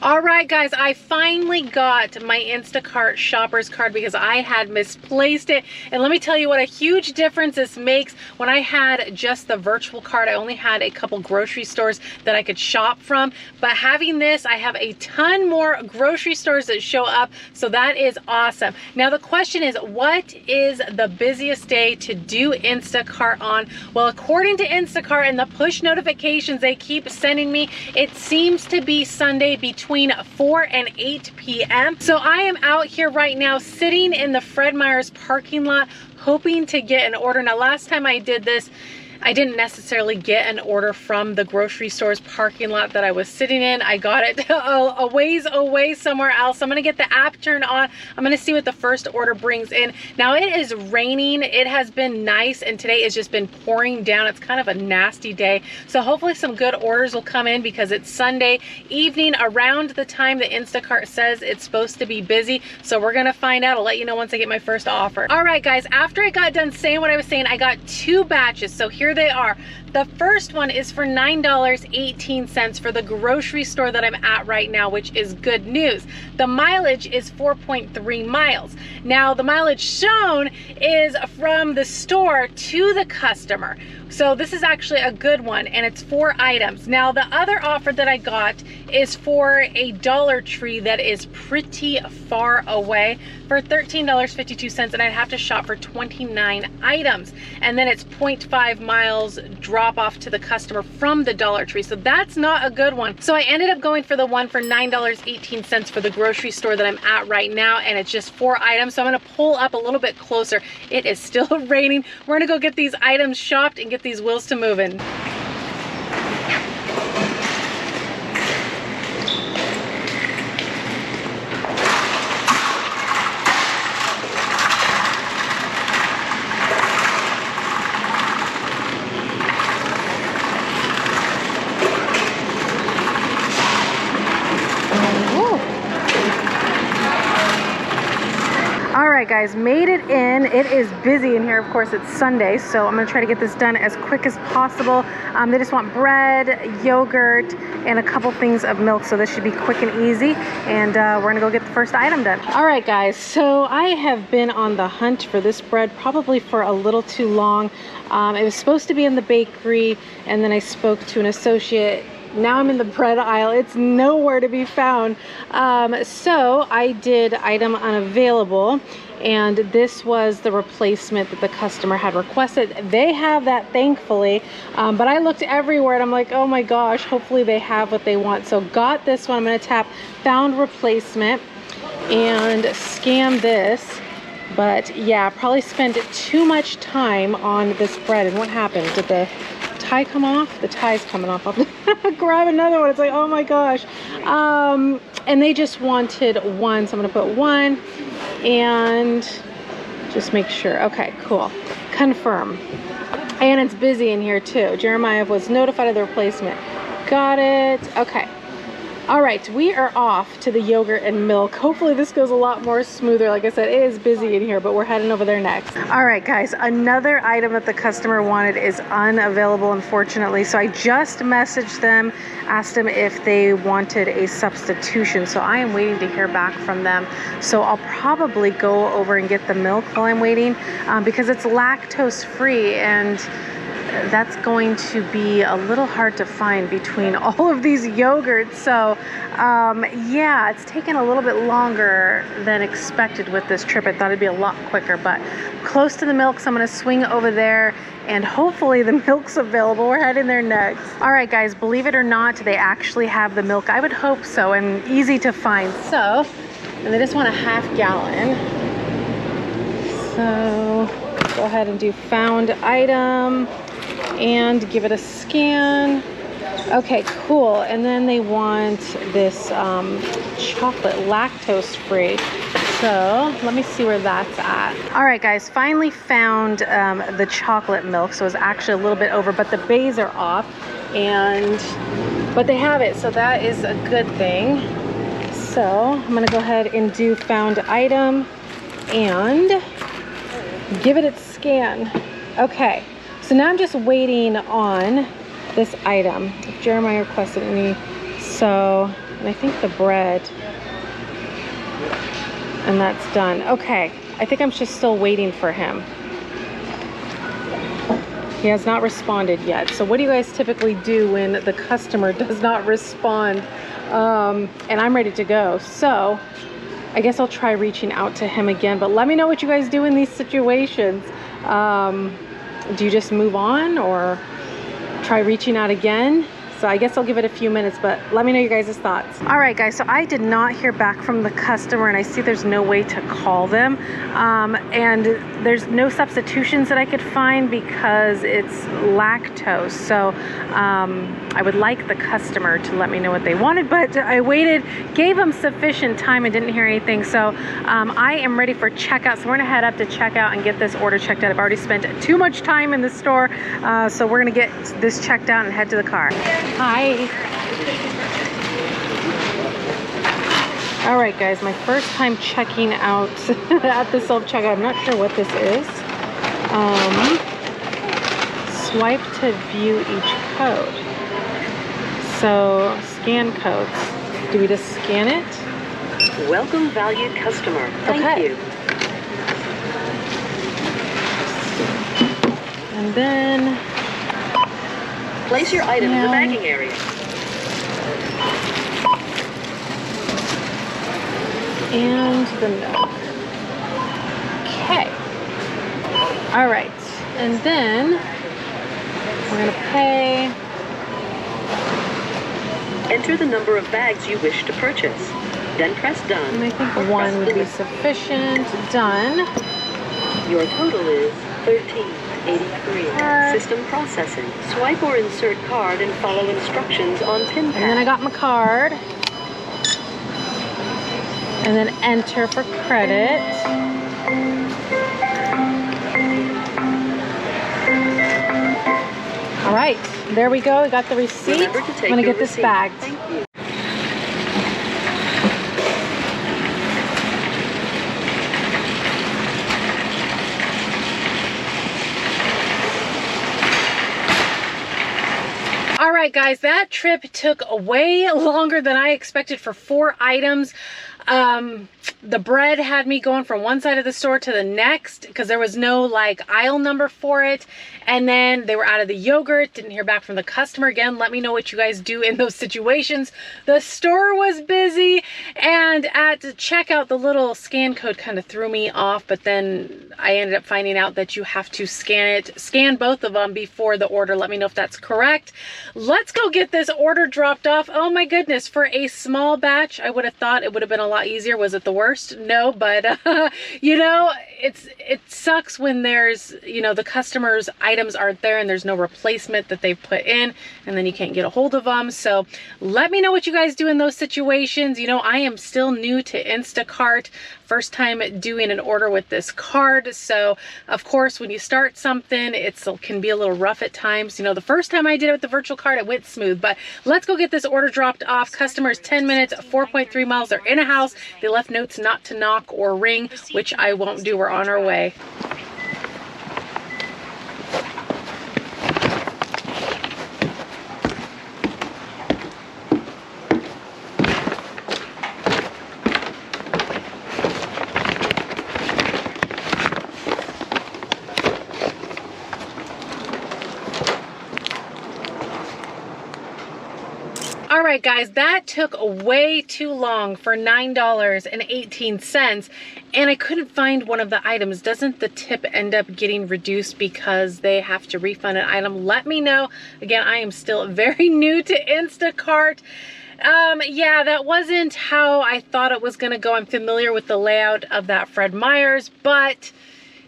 All right, guys, I finally got my Instacart Shopper's card because I had misplaced it. And let me tell you what a huge difference this makes. When I had just the virtual card, I only had a couple grocery stores that I could shop from. But having this, I have a ton more grocery stores that show up. So that is awesome. Now, the question is, what is the busiest day to do Instacart on? Well, according to Instacart and the push notifications they keep sending me, it seems to be Sunday between 4 and 8 p.m. So I am out here right now sitting in the Fred Meyer's parking lot hoping to get an order. Now, last time I did this, I didn't necessarily get an order from the grocery store's parking lot that I was sitting in. I got it a ways away somewhere else. I'm gonna get the app turned on. I'm gonna see what the first order brings in. Now, it is raining. It has been nice, and today has just been pouring down. It's kind of a nasty day. So hopefully some good orders will come in because it's Sunday evening around the time that Instacart says it's supposed to be busy. So we're gonna find out. I'll let you know once I get my first offer. All right, guys, after I got done saying what I was saying, I got 2 batches. So here they are. The first one is for $9.18 for the grocery store that I'm at right now, which is good news. The mileage is 4.3 miles. Now, the mileage shown is from the store to the customer. So this is actually a good one, and it's 4 items. Now, the other offer that I got is for a Dollar Tree that is pretty far away for $13.52, and I'd have to shop for 29 items. And then it's 0.5 miles drop off to the customer from the Dollar Tree. So that's not a good one. So I ended up going for the one for $9.18 for the grocery store that I'm at right now, and it's just 4 items. So I'm gonna pull up a little bit closer. It is still raining. We're gonna go get these items shopped and get these wheels to moving. Guys, made it in. It is busy in here. Of course, it's Sunday, so I'm gonna try to get this done as quick as possible. They just want bread, yogurt, and a couple things of milk, so this should be quick and easy. And we're gonna go get the first item done. All right, guys, so I have been on the hunt for this bread probably for a little too long. It was supposed to be in the bakery, and then I spoke to an associate. Now I'm in the bread aisle. It's nowhere to be found. So I did item unavailable, and this was the replacement that the customer had requested. They have that, thankfully, but I looked everywhere and I'm like, oh my gosh, hopefully they have what they want. So got this one. I'm gonna tap found replacement and scan this. But yeah, probably spent too much time on this bread. And what happened? Did the tie come off? The tie's coming off. I'll grab another one. It's like, oh my gosh. And they just wanted one, so I'm gonna put 1 and just make sure. Okay, cool. Confirm. And it's busy in here too. Jeremiah was notified of the replacement. Got it. Okay. All right, we are off to the yogurt and milk. Hopefully this goes a lot more smoother. Like I said, it is busy in here, but we're heading over there next. All right, guys, another item that the customer wanted is unavailable, unfortunately. So I just messaged them, asked them if they wanted a substitution. So I am waiting to hear back from them. So I'll probably go over and get the milk while I'm waiting because it's lactose free, and that's going to be a little hard to find between all of these yogurts. So yeah, it's taken a little bit longer than expected with this trip. I thought it'd be a lot quicker, but close to the milk, so I'm gonna swing over there and hopefully the milk's available. We're heading there next. All right, guys, believe it or not, they actually have the milk. I would hope so, and easy to find. So, and they just want a ½ gallon. So go ahead and do found item and give it a scan. Okay, cool. And then they want this chocolate lactose free. So let me see where that's at. All right, guys, finally found the chocolate milk. So it's actually a little bit over, but the bays are off, but they have it, so that is a good thing. So I'm gonna go ahead and do found item and give it its scan. Okay. So now I'm just waiting on this item. Jeremiah requested any, so And I think the bread. And that's done. Okay, I think I'm just still waiting for him. He has not responded yet. So what do you guys typically do when the customer does not respond? And I'm ready to go. So I guess I'll try reaching out to him again, but let me know what you guys do in these situations. Do you just move on or try reaching out again? So I guess I'll give it a few minutes, but let me know your guys' thoughts. All right, guys, so I did not hear back from the customer, and I see there's no way to call them. And there's no substitutions that I could find because it's lactose. So I would like the customer to let me know what they wanted, but I waited, gave them sufficient time and didn't hear anything. So I am ready for checkout. So we're gonna head up to checkout and get this order checked out. I've already spent too much time in the store. So we're gonna get this checked out and head to the car. Hi. All right, guys, my first time checking out at the self-checkout. I'm not sure what this is. Swipe to view each code. So scan codes. Do we just scan it? Welcome, valued customer. Thank you. And then place your item in the bagging area. And the milk. Okay. All right. And then we're going to pay. Enter the number of bags you wish to purchase. Then press done. And I think one would be sufficient. Done. Your total is $13.83. System processing. Swipe or insert card and follow instructions on pin pad. And then I got my card. And then enter for credit. All right, there we go. We got the receipt. I'm gonna get this bagged. Thank you. All right, guys, that trip took way longer than I expected for 4 items. The bread had me going from one side of the store to the next because there was no like aisle number for it. And then they were out of the yogurt. Didn't hear back from the customer again. Let me know what you guys do in those situations. The store was busy, and at checkout, the little scan code kind of threw me off, but then I ended up finding out that you have to scan both of them before the order. Let me know if that's correct. Let's go get this order dropped off. Oh my goodness, for a small batch, I would have thought it would have been a lot easier. Was it the worst? No, but you know, it sucks when there's, you know, the customer's items aren't there and there's no replacement that they've put in, and then you can't get a hold of them. So let me know what you guys do in those situations. You know, I am still new to Instacart. First time doing an order with this card. So of course, when you start something, it can be a little rough at times. You know, the first time I did it with the virtual card, it went smooth, but let's go get this order dropped off. Customers 10 minutes, 4.3 miles. They're in a house. They left notes not to knock or ring, which I won't do. We're on our way. All right, guys, that took way too long for $9.18, and I couldn't find one of the items. Doesn't the tip end up getting reduced because they have to refund an item? Let me know. Again, I am still very new to Instacart. Yeah, that wasn't how I thought it was gonna go. I'm familiar with the layout of that Fred Meyer's, but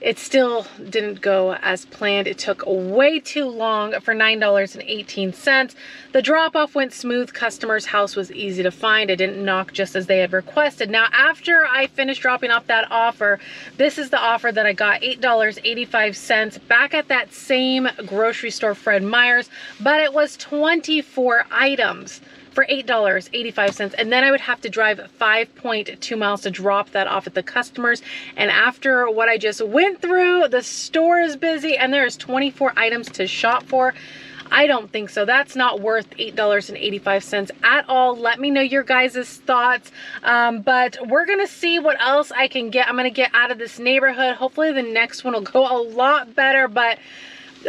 it still didn't go as planned. It took way too long for $9.18. The drop-off went smooth. Customer's house was easy to find. I didn't knock just as they had requested. Now, after I finished dropping off that offer, this is the offer that I got, $8.85, back at that same grocery store, Fred Meyer's, but it was 24 items for $8.85, and then I would have to drive 5.2 miles to drop that off at the customers. And after what I just went through, the store is busy and there's 24 items to shop for. I don't think so. That's not worth $8.85 at all. Let me know your guys' thoughts. But we're gonna see what else I can get. I'm gonna get out of this neighborhood. Hopefully the next one will go a lot better, but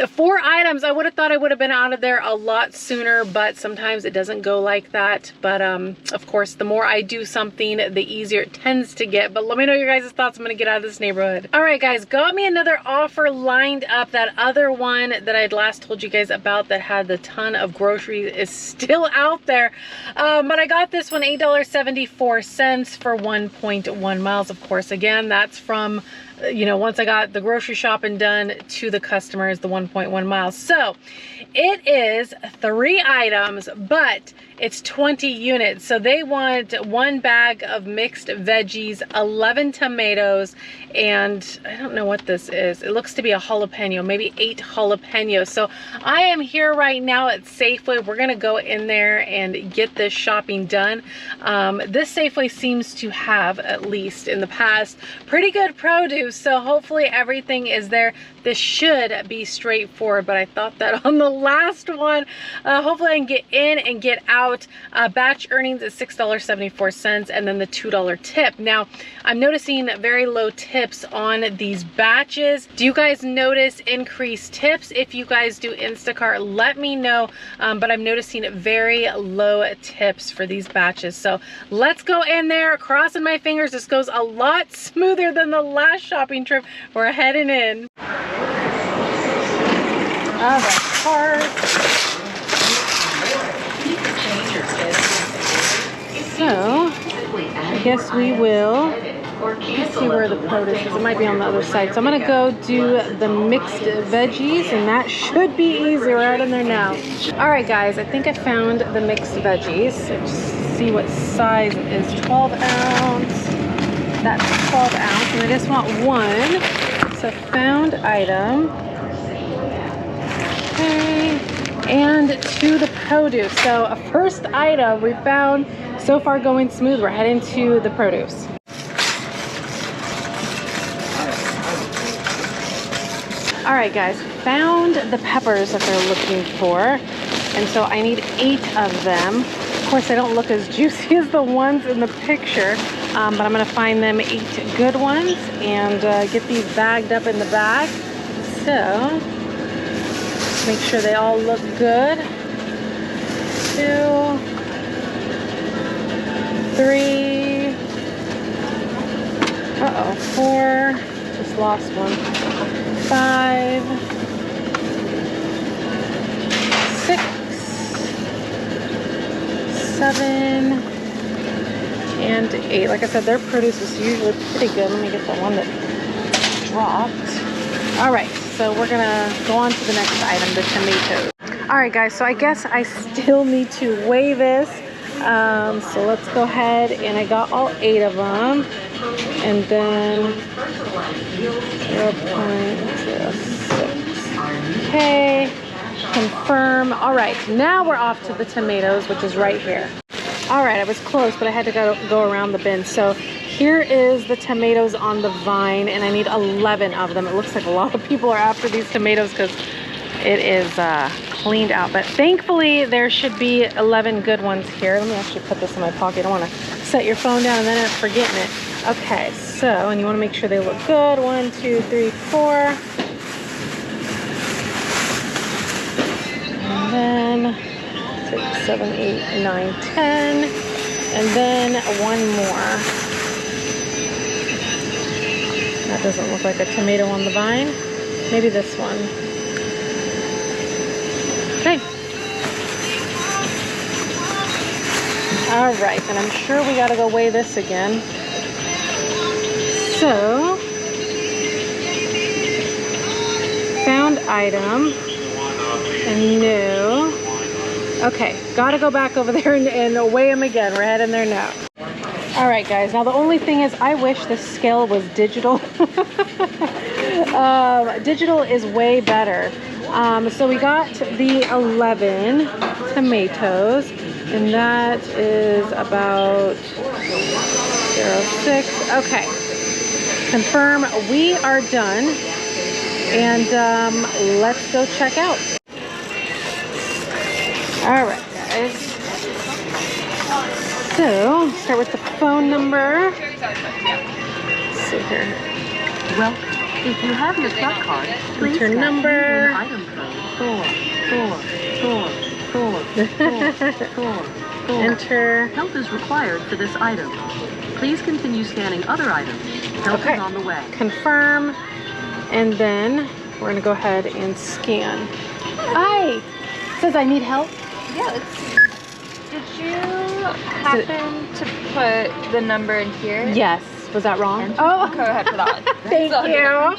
4 items, I would have thought I would have been out of there a lot sooner, but sometimes it doesn't go like that. But of course, the more I do something, the easier it tends to get. But let me know your guys' thoughts. I'm gonna get out of this neighborhood. All right, guys, got me another offer lined up. That other one that I'd last told you guys about that had the ton of groceries is still out there. But I got this one, $8.74 for 1.1 miles. Of course, again, that's from, you know, once I got the grocery shopping done to the customers, the 1.1 miles. So it is 3 items, but it's 20 units. So they want 1 bag of mixed veggies, 11 tomatoes, and I don't know what this is. It looks to be a jalapeno, maybe 8 jalapenos. So I am here right now at Safeway. We're gonna go in there and get this shopping done. This Safeway seems to have, at least in the past, pretty good produce. So hopefully everything is there. This should be straightforward, but I thought that on the last one. Hopefully I can get in and get out. Batch earnings is $6.74 and then the $2 tip. Now I'm noticing very low tips on these batches. Do you guys notice increased tips? If you guys do Instacart, let me know. But I'm noticing very low tips for these batches. So let's go in there, crossing my fingers. This goes a lot smoother than the last shopping trip. We're heading in. The cart. So, I guess we will. Let's see where the produce is. It might be on the other side. So I'm gonna go do the mixed veggies, and that should be easy. We're right in there now. All right, guys, I think I found the mixed veggies. Let's see what size it is. 12 ounce. That's 12 ounce, and I just want 1. So found item. Okay, and to the produce. So a first item we found, so far going smooth. We're heading to the produce. All right, guys, found the peppers that they're looking for, and so I need 8 of them. Of course, they don't look as juicy as the ones in the picture, but I'm gonna find them 8 good ones and get these bagged up in the bag. So make sure they all look good. 2, 3, 4, just lost one. 5, 6, 7, and 8. Like I said, their produce is usually pretty good. Let me get the one that dropped. All right, so we're gonna go on to the next item, the tomatoes. All right, guys, so I guess I still need to weigh this. So let's go ahead, and I got all 8 of them. And then 0.06. Okay, confirm. All right, now we're off to the tomatoes, which is right here. All right, I was close, but I had to go around the bin. So here is the tomatoes on the vine, and I need 11 of them. It looks like a lot of people are after these tomatoes because it is cleaned out. But thankfully, there should be 11 good ones here. Let me actually put this in my pocket. I don't want to set your phone down and then end up forgetting it. Okay, so, and you want to make sure they look good. 1, 2, 3, 4. And then 6, 7, 8, 9, 10. And then 1 more. That doesn't look like a tomato on the vine. Maybe this one. Okay. All right, and I'm sure we got to go weigh this again. So, found item and new. Okay, got to go back over there and weigh them again. We're heading there now. All right, guys. Now the only thing is, I wish the scale was digital. Digital is way better. So we got the 11 tomatoes, and that is about 0.6. Okay, confirm we are done, and let's go check out. All right, guys. So, start with the phone number. Let's see here. Well, if you have your club card, please Enter number. item code 4. Enter. Help is required for this item. Please continue scanning other items. Help is on the way. Confirm. And then we're gonna go ahead and scan. Hi. Says I need help. Yeah, did you happen to put the number in here? Yes. Was that wrong? Oh, Go ahead for that one. thank you.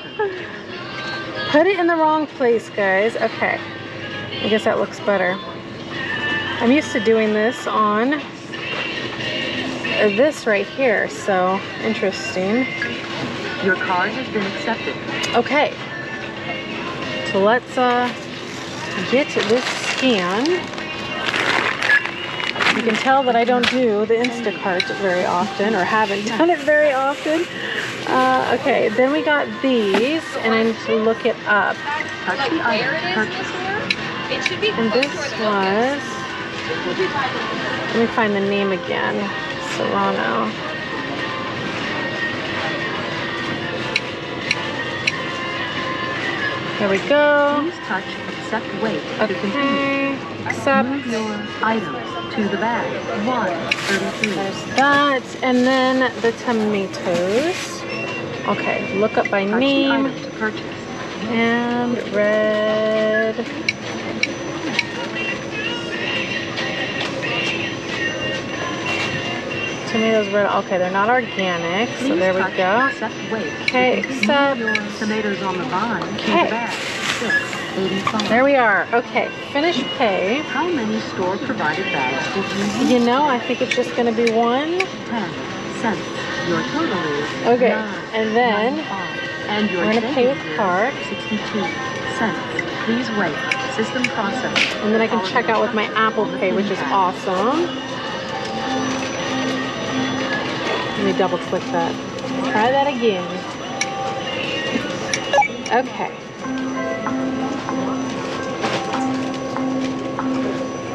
Put it in the wrong place, guys. Okay. I guess that looks better. I'm used to doing this on this right here, so interesting. Your card has been accepted. Okay. So let's get this scan. You can tell that I don't do the Instacart very often, or haven't done it very often. Okay, then we got these, and I need to look it up. Touch the item to purchase. It should be And this was, let me find the name again. Serrano. There we go. Please touch accept wait to continue. Okay, accept. Move your items to the bag. 133. There's that, and then the tomatoes. Okay, look up by Touch name. the item to purchase. And red. Tomatoes, red. Okay, they're not organic, so Please there we touch go. accept wait. Okay, accept. Move your tomatoes on the vine to Okay. the bag. 685. There we are. Okay, finish pay. How many store-provided bags did you use? You know, I think it's just going to be one. 10 cents. Your total is Okay, $9.95. and then and your we're gonna pay with change is card. 62 cents. Please wait. System process. And then I can check out with my Apple Pay, which is awesome. Let me double click that. Try that again. Okay.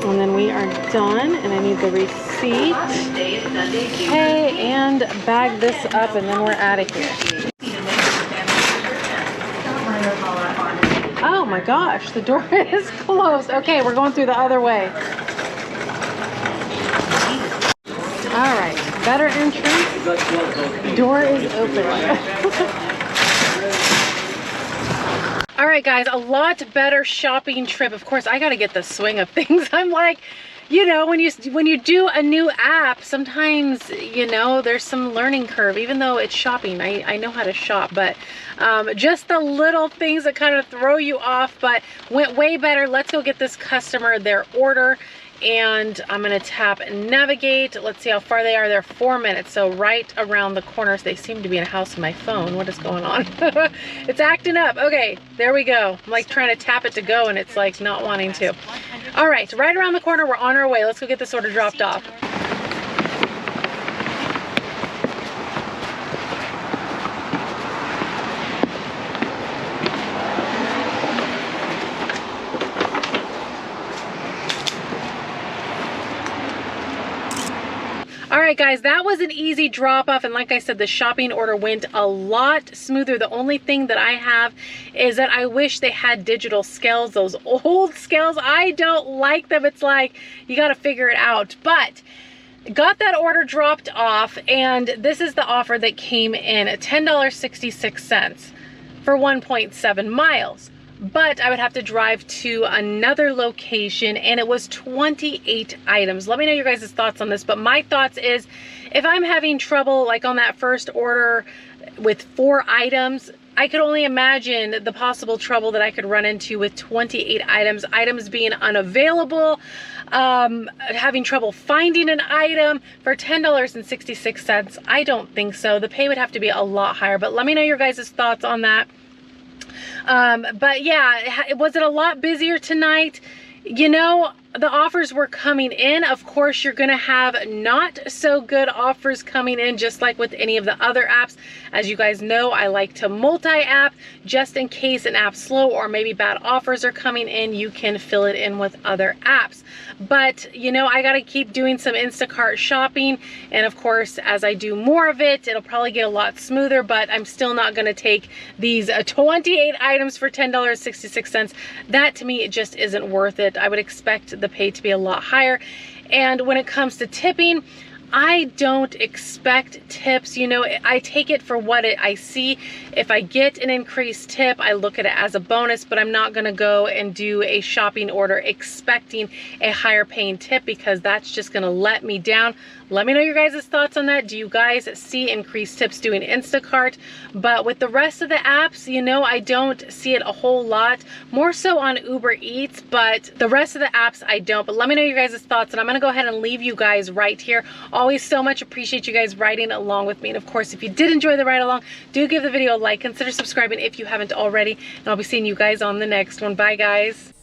And then we are done, and I need the receipt. Okay, and bag this up, and then we're out of here. Oh my gosh, the door is closed. Okay, we're going through the other way. All right, better entrance. Door is open. All right, guys, a lot better shopping trip. Of course, I got to get the swing of things. I'm like, you know, when you do a new app, sometimes, you know, there's some learning curve, even though it's shopping. I know how to shop, but just the little things that kind of throw you off, but went way better. Let's go get this customer their order. And I'm gonna tap navigate. Let's see how far they are. They're 4 minutes, so right around the corner. So they seem to be in a house with my phone. What is going on? It's acting up. Okay, there we go. I'm like trying to tap it to go, and it's like not wanting to. All right, right around the corner. We're on our way. Let's go get this order dropped off. All right, guys, that was an easy drop off. And like I said, the shopping order went a lot smoother. The only thing that I have is that I wish they had digital scales. Those old scales, I don't like them. It's like, you got to figure it out. But got that order dropped off, and this is the offer that came in at $10.66 for 1.7 miles. But I would have to drive to another location, and it was 28 items. Let me know your guys' thoughts on this, but my thoughts is, if I'm having trouble like on that first order with 4 items, I could only imagine the possible trouble that I could run into with 28 items being unavailable, having trouble finding an item for $10.66. I don't think so. The pay would have to be a lot higher, but let me know your guys' thoughts on that. But yeah, was it a lot busier tonight? You know, the offers were coming in. Of course, you're gonna have not so good offers coming in, just like with any of the other apps. As you guys know, I like to multi-app just in case an app's slow or maybe bad offers are coming in. You can fill it in with other apps. But you know, I gotta keep doing some Instacart shopping, and of course, as I do more of it, it'll probably get a lot smoother, but I'm still not gonna take these 28 items for $10.66. That to me, it just isn't worth it. I would expect the pay to be a lot higher. And when it comes to tipping, I don't expect tips. You know, I take it for what I see. If I get an increased tip, I look at it as a bonus, but I'm not gonna go and do a shopping order expecting a higher paying tip, because that's just gonna let me down. Let me know your guys' thoughts on that. Do you guys see increased tips doing Instacart? But with the rest of the apps, you know, I don't see it a whole lot. More so on Uber Eats, but the rest of the apps I don't. But let me know your guys' thoughts, and I'm gonna go ahead and leave you guys right here. Always so much appreciate you guys riding along with me. And of course, if you did enjoy the ride along, do give the video a like, consider subscribing if you haven't already, and I'll be seeing you guys on the next one. Bye guys.